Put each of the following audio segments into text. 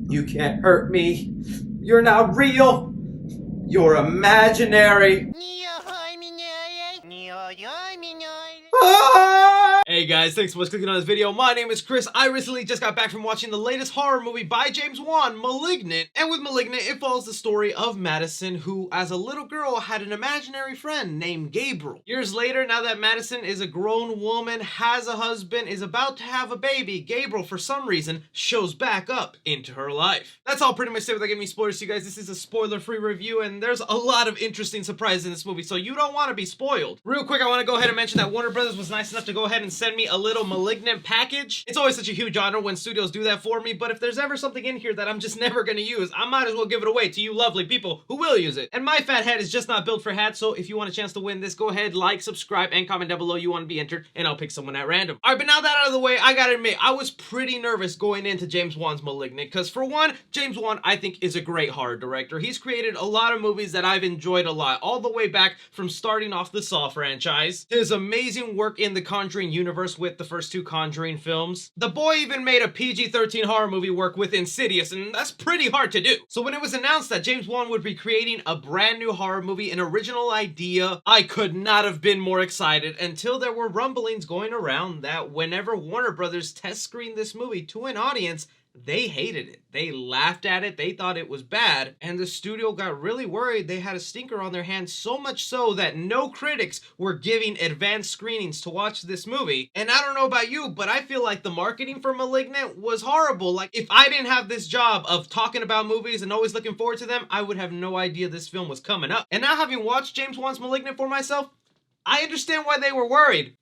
You can't hurt me. You're not real. You're imaginary. Ah! Hey guys, thanks so much for clicking on this video. My name is Chris. I recently just got back from watching the latest horror movie by James Wan, Malignant. And with Malignant, it follows the story of Madison, who as a little girl had an imaginary friend named Gabriel. Years later, now that Madison is a grown woman, has a husband, is about to have a baby, Gabriel, for some reason, shows back up into her life. That's all pretty much it without giving me spoilers to you guys. This is a spoiler-free review, and there's a lot of interesting surprises in this movie, so you don't want to be spoiled. Real quick, I want to go ahead and mention that Warner Brothers was nice enough to go ahead and send me a little Malignant package. It's always such a huge honor when studios do that for me, but if there's ever something in here that I'm just never gonna use, I might as well give it away to you lovely people who will use it. And my fat head is just not built for hats, so if you want a chance to win this, go ahead, like, subscribe, and comment down below you want to be entered, and I'll pick someone at random. Alright, but now that out of the way, I gotta admit, I was pretty nervous going into James Wan's Malignant, because for one, James Wan, I think, is a great horror director. He's created a lot of movies that I've enjoyed a lot, all the way back from starting off the Saw franchise, his amazing work in the Conjuring universe with the first two Conjuring films. The boy even made a PG-13 horror movie work with Insidious, and that's pretty hard to do. So when it was announced that James Wan would be creating a brand new horror movie, an original idea, I could not have been more excited until there were rumblings going around that whenever Warner Brothers test screened this movie to an audience, they hated it. They laughed at it. They thought it was bad. And the studio got really worried they had a stinker on their hands, so much so that no critics were giving advanced screenings to watch this movie. And I don't know about you, but I feel like the marketing for Malignant was horrible. Like, if I didn't have this job of talking about movies and always looking forward to them, I would have no idea this film was coming up. And now, having watched James Wan's Malignant for myself, I understand why they were worried.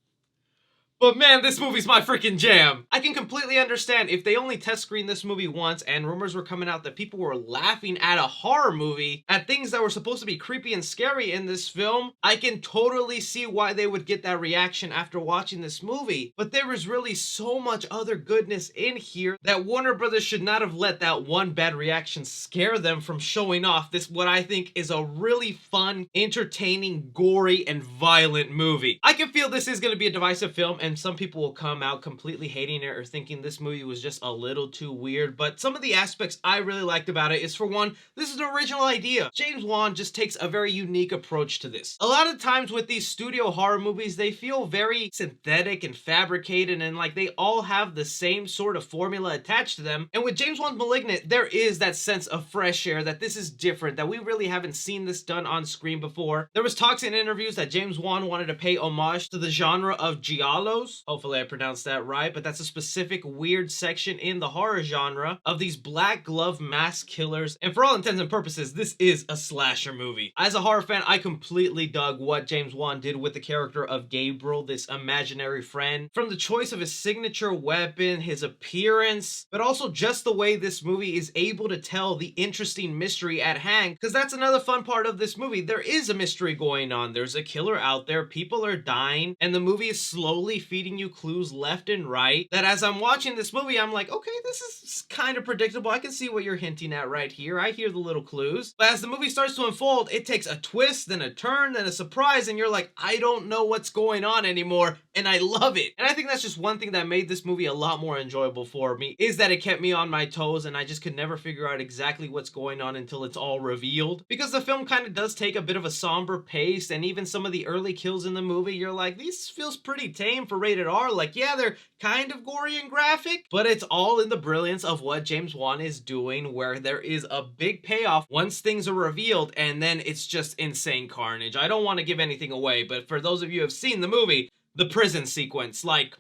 But man, this movie's my freaking jam. I can completely understand if they only test screened this movie once and rumors were coming out that people were laughing at a horror movie, at things that were supposed to be creepy and scary in this film. I can totally see why they would get that reaction after watching this movie. But there is really so much other goodness in here that Warner Brothers should not have let that one bad reaction scare them from showing off this, what I think is a really fun, entertaining, gory, and violent movie. I can feel this is going to be a divisive film, and some people will come out completely hating it or thinking this movie was just a little too weird, but some of the aspects I really liked about it is, for one, this is an original idea. James Wan just takes a very unique approach to this. A lot of times with these studio horror movies, they feel very synthetic and fabricated, and like they all have the same sort of formula attached to them. And with James Wan's Malignant, there is that sense of fresh air, that this is different, that we really haven't seen this done on screen before. There was talks in interviews that James Wan wanted to pay homage to the genre of giallos. Hopefully I pronounced that right, but that's a specific weird section in the horror genre of these black glove mass killers. And for all intents and purposes, this is a slasher movie. As a horror fan, I completely dug what James Wan did with the character of Gabriel, this imaginary friend. From the choice of his signature weapon, his appearance, but also just the way this movie is able to tell the interesting mystery at hand, because that's another fun part of this movie. There is a mystery going on. There's a killer out there. People are dying, and the movie is slowly feeding you clues left and right that as I'm watching this movie, I'm like, okay, this is kind of predictable. I can see what you're hinting at right here. I hear the little clues. But as the movie starts to unfold, it takes a twist, then a turn, then a surprise, and you're like, I don't know what's going on anymore, and I love it. And I think that's just one thing that made this movie a lot more enjoyable for me, is that it kept me on my toes, and I just could never figure out exactly what's going on until it's all revealed. Because the film kind of does take a bit of a somber pace, and even some of the early kills in the movie, you're like, this feels pretty tame for rated R. Like, yeah, they're kind of gory and graphic, but it's all in the brilliance of what James Wan is doing, where there is a big payoff once things are revealed, and then it's just insane carnage. I don't want to give anything away, but for those of you who have seen the movie, the prison sequence, like,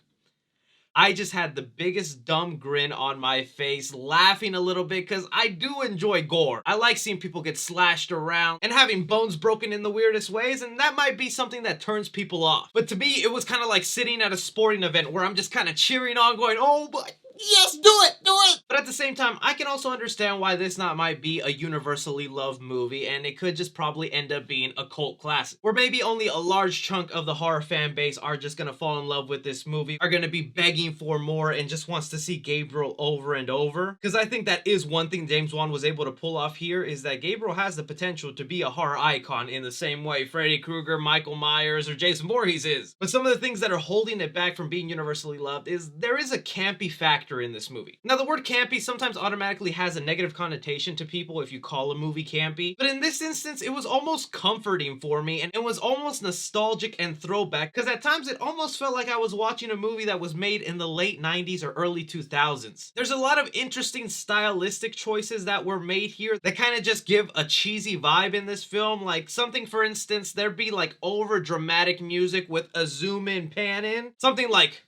I just had the biggest dumb grin on my face, laughing a little bit, because I do enjoy gore. I like seeing people get slashed around and having bones broken in the weirdest ways, and that might be something that turns people off. But to me, it was kind of like sitting at a sporting event where I'm just kind of cheering on, going, oh, but yes, do it, do it! But at the same time, I can also understand why this not might be a universally loved movie, and it could just probably end up being a cult classic, where maybe only a large chunk of the horror fan base are just gonna fall in love with this movie, are gonna be begging for more, and just wants to see Gabriel over and over. Because I think that is one thing James Wan was able to pull off here, is that Gabriel has the potential to be a horror icon in the same way Freddy Krueger, Michael Myers, or Jason Voorhees is. But some of the things that are holding it back from being universally loved is there is a campy factor factor in this movie. Now, the word campy sometimes automatically has a negative connotation to people if you call a movie campy, but in this instance, it was almost comforting for me, and it was almost nostalgic and throwback, because at times it almost felt like I was watching a movie that was made in the late 90s or early 2000s. There's a lot of interesting stylistic choices that were made here that kind of just give a cheesy vibe in this film. Like something, for instance, there'd be like over dramatic music with a zoom in, pan in. Something like,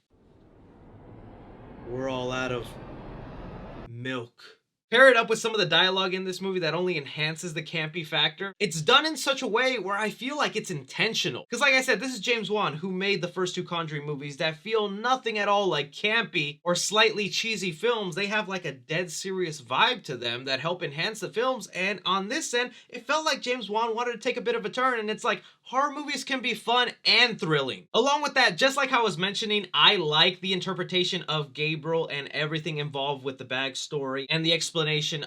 "We're all out of milk." Pair it up with some of the dialogue in this movie that only enhances the campy factor. It's done in such a way where I feel like it's intentional. Because like I said, this is James Wan, who made the first two Conjuring movies that feel nothing at all like campy or slightly cheesy films. They have like a dead serious vibe to them that help enhance the films. And on this end, it felt like James Wan wanted to take a bit of a turn, and it's like, horror movies can be fun and thrilling. Along with that, just like I was mentioning, I like the interpretation of Gabriel and everything involved with the backstory and the explanation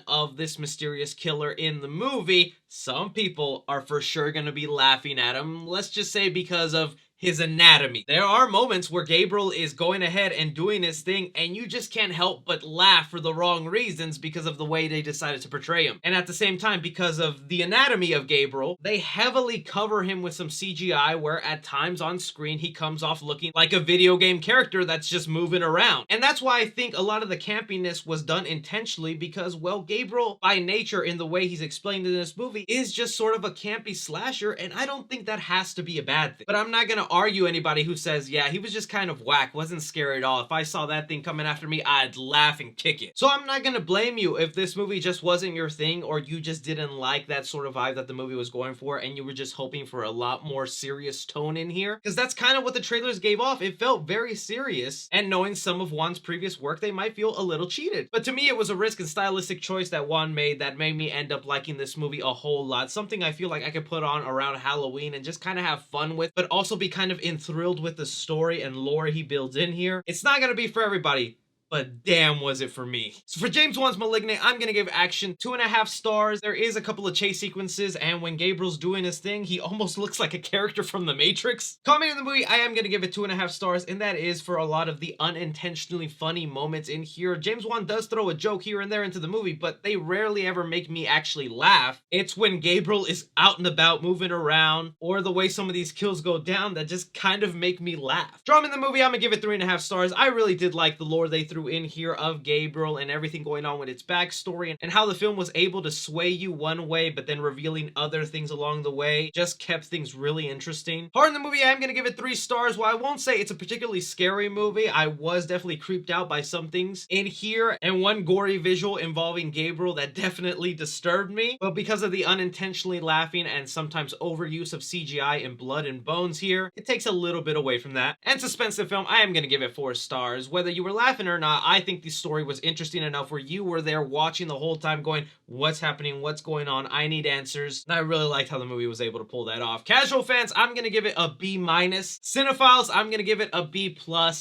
of this mysterious killer in the movie. Some people are for sure going to be laughing at him, let's just say because of his anatomy. There are moments where Gabriel is going ahead and doing his thing, and you just can't help but laugh for the wrong reasons because of the way they decided to portray him. And at the same time, because of the anatomy of Gabriel, they heavily cover him with some CGI where at times on screen he comes off looking like a video game character that's just moving around. And that's why I think a lot of the campiness was done intentionally, because, well, Gabriel by nature in the way he's explained in this movie is just sort of a campy slasher, and I don't think that has to be a bad thing. But I'm not gonna argue anybody who says, yeah, he was just kind of whack, wasn't scary at all. If I saw that thing coming after me, I'd laugh and kick it. So I'm not gonna blame you if this movie just wasn't your thing, or you just didn't like that sort of vibe that the movie was going for, and you were just hoping for a lot more serious tone in here. Because that's kind of what the trailers gave off. It felt very serious, and knowing some of Wan's previous work, they might feel a little cheated. But to me, it was a risk and stylistic choice that Wan made that made me end up liking this movie a whole lot. Something I feel like I could put on around Halloween and just kind of have fun with, but also be kind of enthralled with the story and lore he builds in here. It's not gonna be for everybody, but damn was it for me. So for James Wan's Malignant, I'm gonna give action 2.5 stars. There is a couple of chase sequences, and when Gabriel's doing his thing, he almost looks like a character from The Matrix. Comment in the movie, I am gonna give it 2.5 stars, and that is for a lot of the unintentionally funny moments in here. James Wan does throw a joke here and there into the movie, but they rarely ever make me actually laugh. It's when Gabriel is out and about moving around, or the way some of these kills go down, that just kind of make me laugh. Drama in the movie, I'm gonna give it 3.5 stars. I really did like the lore they threw in here of Gabriel and everything going on with its backstory, and how the film was able to sway you one way but then revealing other things along the way. Just kept things really interesting. Horror in the movie, I'm gonna give it 3 stars. While I won't say it's a particularly scary movie, I was definitely creeped out by some things in here, and one gory visual involving Gabriel that definitely disturbed me. But because of the unintentionally laughing and sometimes overuse of CGI and blood and bones here, it takes a little bit away from that. And suspense the film, I am gonna give it 4 stars. Whether you were laughing or not, I think the story was interesting enough where you were there watching the whole time going, what's happening, what's going on, I need answers. And I really liked how the movie was able to pull that off. Casual fans, I'm gonna give it a B-. Cinephiles, I'm gonna give it a B+,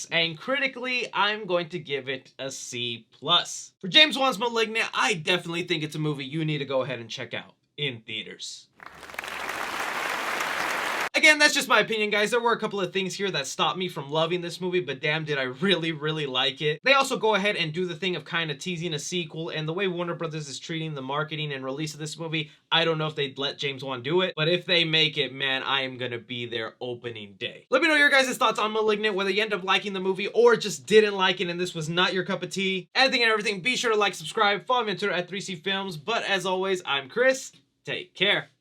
and critically, I'm going to give it a C+. For James Wan's Malignant, I definitely think it's a movie you need to go ahead and check out in theaters. Again, that's just my opinion, guys. There were a couple of things here that stopped me from loving this movie, but damn, did I really, really like it. They also go ahead and do the thing of kind of teasing a sequel, and the way Warner Brothers is treating the marketing and release of this movie, I don't know if they'd let James Wan do it, but if they make it, man, I am gonna be there opening day. Let me know your guys' thoughts on Malignant, whether you end up liking the movie or just didn't like it and this was not your cup of tea. Anything and everything, be sure to like, subscribe, follow me on Twitter at 3C Films, but as always, I'm Chris. Take care.